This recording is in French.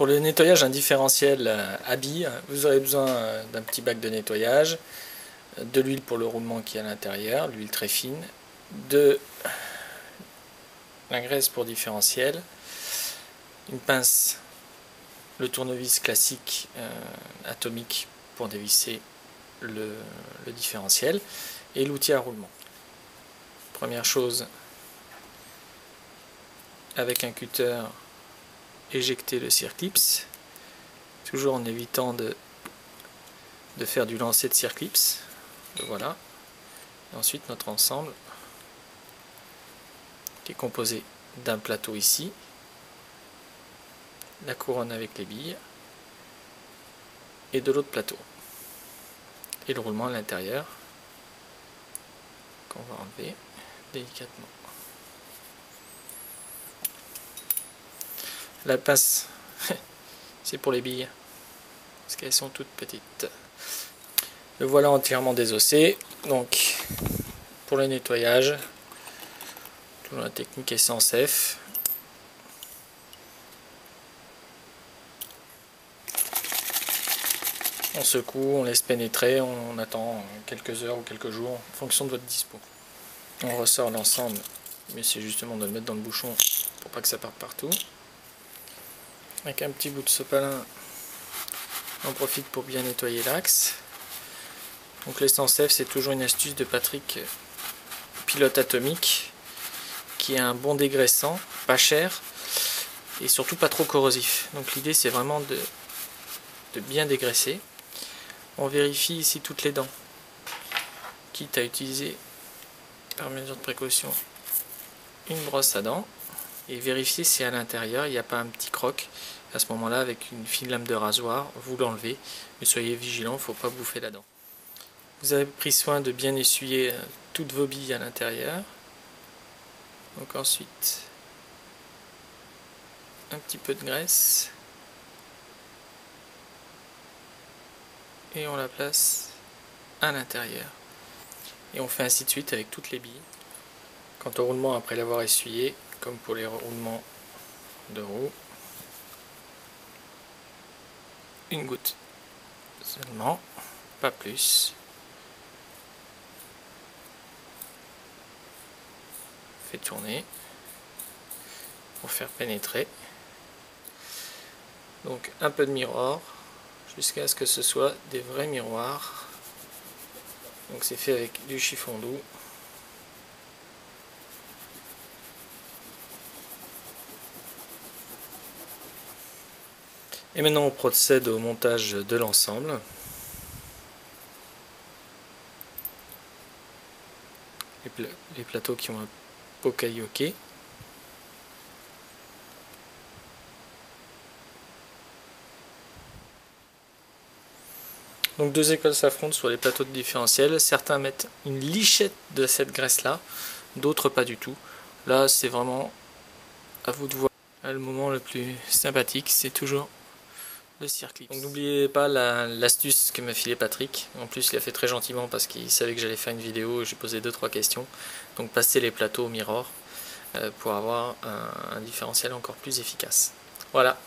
Pour le nettoyage d'un différentiel à billes, vous aurez besoin d'un petit bac de nettoyage, de l'huile pour le roulement qui est à l'intérieur, l'huile très fine, de la graisse pour différentiel, une pince, le tournevis classique atomique pour dévisser le différentiel et l'outil à roulement. Première chose, avec un cutter, éjecter le circlips, toujours en évitant de faire du lancer de circlips. Voilà. Et ensuite notre ensemble qui est composé d'un plateau ici, la couronne avec les billes et de l'autre plateau et le roulement à l'intérieur qu'on va enlever délicatement. La pince c'est pour les billes parce qu'elles sont toutes petites. Le voilà entièrement désossé. Donc pour le nettoyage, toujours la technique est sans F. On secoue, on laisse pénétrer, on attend quelques heures ou quelques jours en fonction de votre dispo. On ressort l'ensemble, mais c'est justement de le mettre dans le bouchon pour pas que ça parte partout. Avec un petit bout de sopalin, on profite pour bien nettoyer l'axe. Donc l'essence F, c'est toujours une astuce de Patrick, pilote atomique, qui a un bon dégraissant, pas cher et surtout pas trop corrosif. Donc l'idée c'est vraiment de bien dégraisser. On vérifie ici toutes les dents, quitte à utiliser par mesure de précaution une brosse à dents et vérifier si à l'intérieur il n'y a pas un petit croc. À ce moment là, avec une fine lame de rasoir, vous l'enlevez, mais soyez vigilant, il ne faut pas bouffer la dent. Vous avez pris soin de bien essuyer toutes vos billes à l'intérieur. Donc ensuite un petit peu de graisse et on la place à l'intérieur. Et on fait ainsi de suite avec toutes les billes. Quant au roulement après l'avoir essuyé, comme pour les roulements de roue, une goutte seulement, pas plus. Fait tourner pour faire pénétrer. Donc un peu de miroir jusqu'à ce que ce soit des vrais miroirs. Donc c'est fait avec du chiffon doux. Et maintenant on procède au montage de l'ensemble. Les plateaux qui ont un pocayoke. Donc deux écoles s'affrontent sur les plateaux de différentiel. Certains mettent une lichette de cette graisse là, d'autres pas du tout. Là c'est vraiment à vous de voir. Le moment le plus sympathique c'est toujours le circlips. Donc n'oubliez pas l'astuce que m'a filé Patrick. En plus il a fait très gentiment parce qu'il savait que j'allais faire une vidéo et j'ai posé 2-3 questions. Donc passez les plateaux au mirror pour avoir un différentiel encore plus efficace. Voilà.